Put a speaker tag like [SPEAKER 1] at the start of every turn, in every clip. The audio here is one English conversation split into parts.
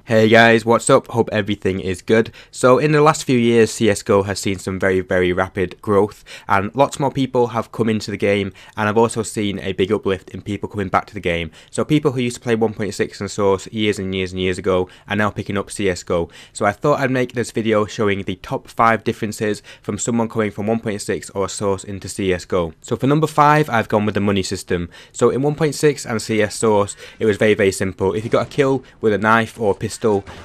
[SPEAKER 1] Hey guys, what's up? Hope everything is good. So in the last few years, CSGO has seen some very rapid growth and lots more people have come into the game, and I've also seen a big uplift in people coming back to the game. So people who used to play 1.6 and Source years and years ago are now picking up CSGO. So I thought I'd make this video showing the top 5 differences from someone coming from 1.6 or Source into CSGO. So for number 5, I've gone with the money system. So in 1.6 and CS Source, it was very simple. If you got a kill with a knife or a pistol,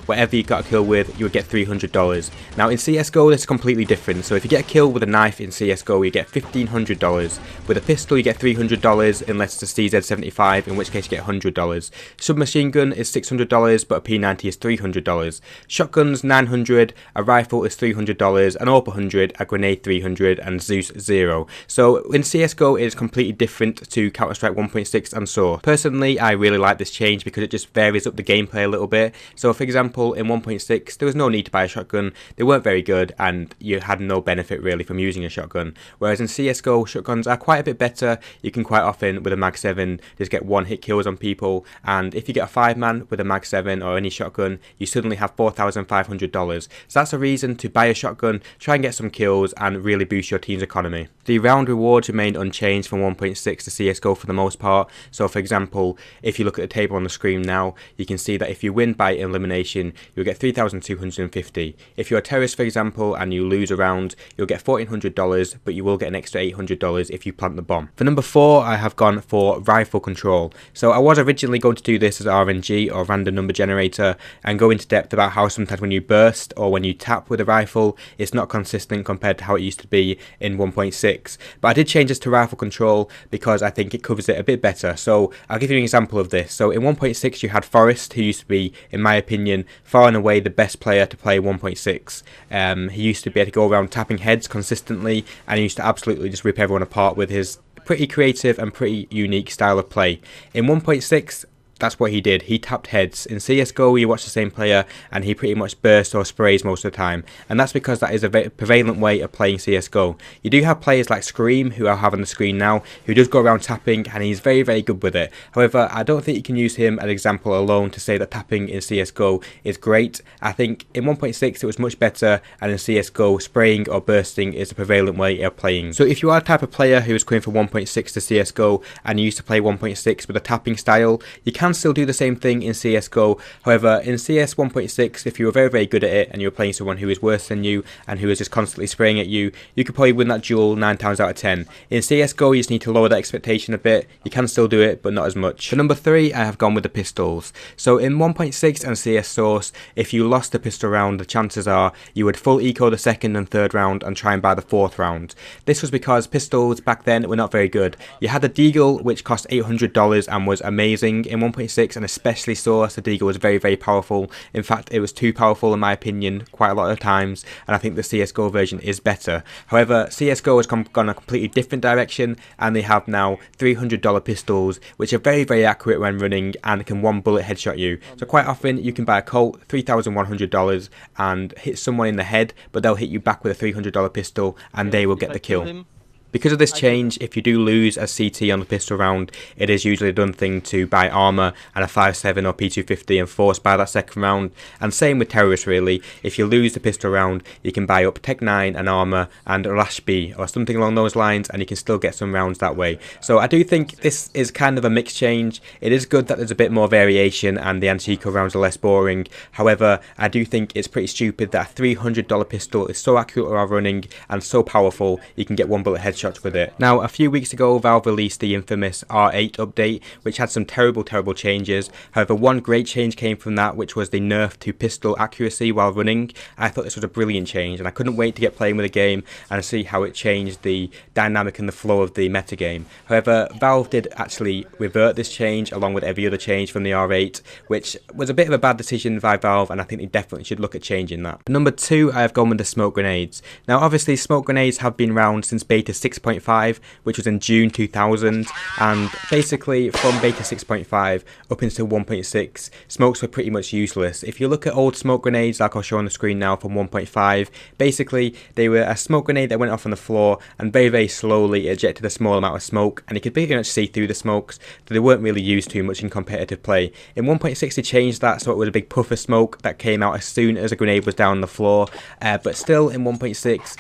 [SPEAKER 1] whatever you got a kill with, you would get $300. Now in CSGO this is completely different. So if you get a kill with a knife in CSGO, you get $1,500. With a pistol you get $300 unless it's a CZ75, in which case you get $100. Submachine gun is $600, but a P90 is $300. Shotguns $900, a rifle is $300, an AWP $100, a grenade $300, and Zeus $0. So in CSGO it is completely different to Counter-Strike 1.6 and Source. Personally, I really like this change because it just varies up the gameplay a little bit. So for example, in 1.6 there was no need to buy a shotgun, they weren't very good, and you had no benefit really from using a shotgun. Whereas in CSGO, shotguns are quite a bit better. You can quite often with a Mag 7 just get one hit kills on people, and if you get a 5-man with a Mag 7 or any shotgun, you suddenly have $4,500. So that's a reason to buy a shotgun, try and get some kills, and really boost your team's economy. The round rewards remained unchanged from 1.6 to CSGO for the most part. So for example, if you look at the table on the screen now, you can see that if you win by elimination, you'll get 3,250. If you're a terrorist, for example, and you lose a round, you'll get $1,400, but you will get an extra $800 if you plant the bomb. For number 4, I have gone for rifle control. So I was originally going to do this as RNG, or random number generator, and go into depth about how sometimes when you burst or when you tap with a rifle, it's not consistent compared to how it used to be in 1.6. But I did change this to rifle control because I think it covers it a bit better. So I'll give you an example of this. So in 1.6 you had Forrest, who used to be, in my opinion, far and away the best player to play 1.6. He used to be able to go around tapping heads consistently, and he used to absolutely just rip everyone apart with his pretty creative and pretty unique style of play. In 1.6, that's what he did. He tapped heads. In CSGO, you watch the same player and he pretty much bursts or sprays most of the time. And that's because that is a very prevalent way of playing CSGO. You do have players like Scream, who I have on the screen now, who does go around tapping, and he's very good with it. However, I don't think you can use him as an example alone to say that tapping in CSGO is great. I think in 1.6 it was much better, and in CSGO, spraying or bursting is the prevalent way of playing. So if you are the type of player who is coming from 1.6 to CSGO and you used to play 1.6 with a tapping style, you can still do the same thing in CSGO. However, in CS 1.6, if you were very good at it and you were playing someone who is worse than you and who is just constantly spraying at you, you could probably win that duel 9 times out of 10. In CSGO, you just need to lower that expectation a bit. You can still do it, but not as much. For number 3, I have gone with the pistols. So in 1.6 and CS Source, if you lost the pistol round, the chances are you would full eco the 2nd and 3rd round and try and buy the 4th round. This was because pistols back then were not very good. You had the Deagle, which cost $800 and was amazing in 1.6, and especially Source. The Deagle was very powerful. In fact, it was too powerful in my opinion quite a lot of times, and I think the CSGO version is better. However, CSGO has gone a completely different direction, and they have now $300 pistols, which are very accurate when running and can one bullet headshot you. So quite often you can buy a Colt, $3,100, and hit someone in the head, but they'll hit you back with a $300 pistol and they will get the kill. Because of this change, if you do lose a CT on the pistol round, it is usually a done thing to buy armour and a 5.7 or P250 and force buy that 2nd round. And same with terrorists really. If you lose the pistol round, you can buy up Tech 9 and armour and a Lash B or something along those lines, and you can still get some rounds that way. So I do think this is kind of a mixed change. It is good that there's a bit more variation and the anti-eco rounds are less boring. However, I do think it's pretty stupid that a $300 pistol is so accurate while running and so powerful, you can get one bullet headshot with it. Now, a few weeks ago, Valve released the infamous R8 update, which had some terrible changes. However, one great change came from that, which was the nerf to pistol accuracy while running. I thought this was a brilliant change, and I couldn't wait to get playing with the game and see how it changed the dynamic and the flow of the metagame. However, Valve did actually revert this change along with every other change from the R8, which was a bit of a bad decision by Valve, and I think they definitely should look at changing that. Number 2, I have gone with the smoke grenades. Now, obviously, smoke grenades have been around since beta 6 6.5, which was in June 2000, and basically from beta 6.5 up until 1.6, smokes were pretty much useless. If you look at old smoke grenades, like I'll show on the screen now from 1.5, basically they were a smoke grenade that went off on the floor and very slowly ejected a small amount of smoke, and you could pretty much see through the smokes, so they weren't really used too much in competitive play. In 1.6 they changed that, so it was a big puff of smoke that came out as soon as a grenade was down on the floor, but still in 1.6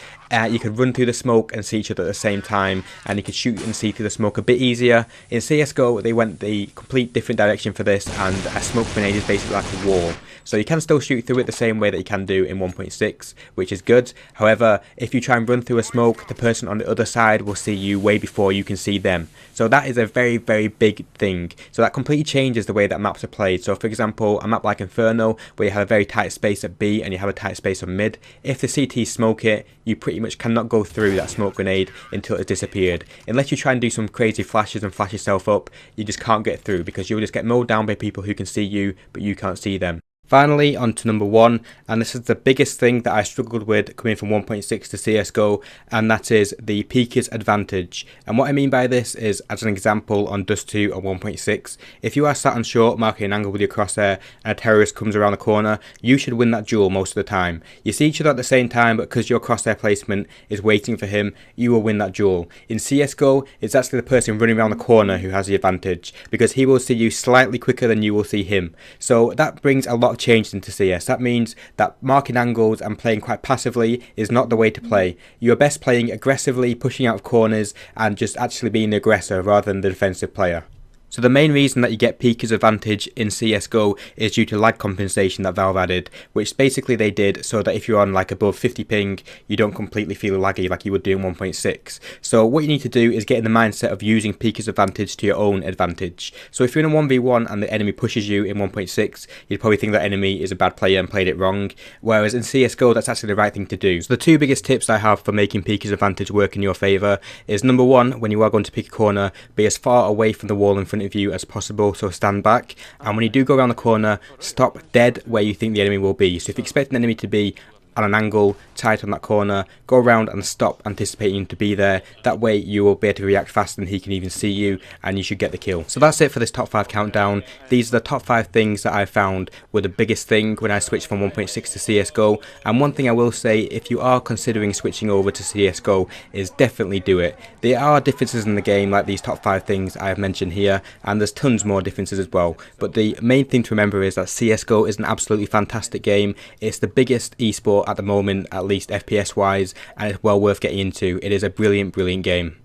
[SPEAKER 1] you could run through the smoke and see each other at the same time, and you could shoot and see through the smoke a bit easier. In CSGO they went the complete different direction for this, and a smoke grenade is basically like a wall. So you can still shoot through it the same way that you can do in 1.6, which is good. However, if you try and run through a smoke, the person on the other side will see you way before you can see them. So that is a very big thing. So that completely changes the way that maps are played. So for example, a map like Inferno, where you have a very tight space at B and you have a tight space on mid, if the CT smoke it, you pretty much cannot go through that smoke grenade until it's disappeared. Unless you try and do some crazy flashes and flash yourself up, you just can't get through, because you'll just get mowed down by people who can see you, but you can't see them. Finally, on to number 1, and this is the biggest thing that I struggled with coming from 1.6 to CSGO, and that is the peeker's advantage. And what I mean by this is, as an example, on Dust 2 or 1.6, if you are sat on short marking an angle with your crosshair and a terrorist comes around the corner, you should win that duel most of the time. You see each other at the same time, but because your crosshair placement is waiting for him, you will win that duel. In CSGO, it's actually the person running around the corner who has the advantage, because he will see you slightly quicker than you will see him. So that brings a lot of change into CS. That means that marking angles and playing quite passively is not the way to play. You're best playing aggressively, pushing out of corners, and just actually being the aggressor rather than the defensive player. So the main reason that you get peeker's advantage in CSGO is due to lag compensation that Valve added, which basically they did so that if you're on like above 50 ping, you don't completely feel laggy like you would do in 1.6. So what you need to do is get in the mindset of using peeker's advantage to your own advantage. So if you're in a 1v1 and the enemy pushes you in 1.6, you'd probably think that enemy is a bad player and played it wrong, whereas in CSGO that's actually the right thing to do. So the two biggest tips I have for making peeker's advantage work in your favour is, number 1, when you are going to pick a corner, be as far away from the wall in front of you as possible, so stand back, and when you do go around the corner, stop dead where you think the enemy will be. So if you expect an enemy to be on an angle, tight on that corner, go around and stop anticipating to be there. That way you will be able to react faster than he can even see you, and you should get the kill. So that's it for this top 5 countdown. These are the top 5 things that I found were the biggest thing when I switched from 1.6 to CSGO. And one thing I will say, if you are considering switching over to CSGO, is definitely do it. There are differences in the game, like these top 5 things I have mentioned here, and there's tons more differences as well. But the main thing to remember is that CSGO is an absolutely fantastic game. It's the biggest esport at the moment, at least FPS wise, and it's well worth getting into. It is a brilliant game.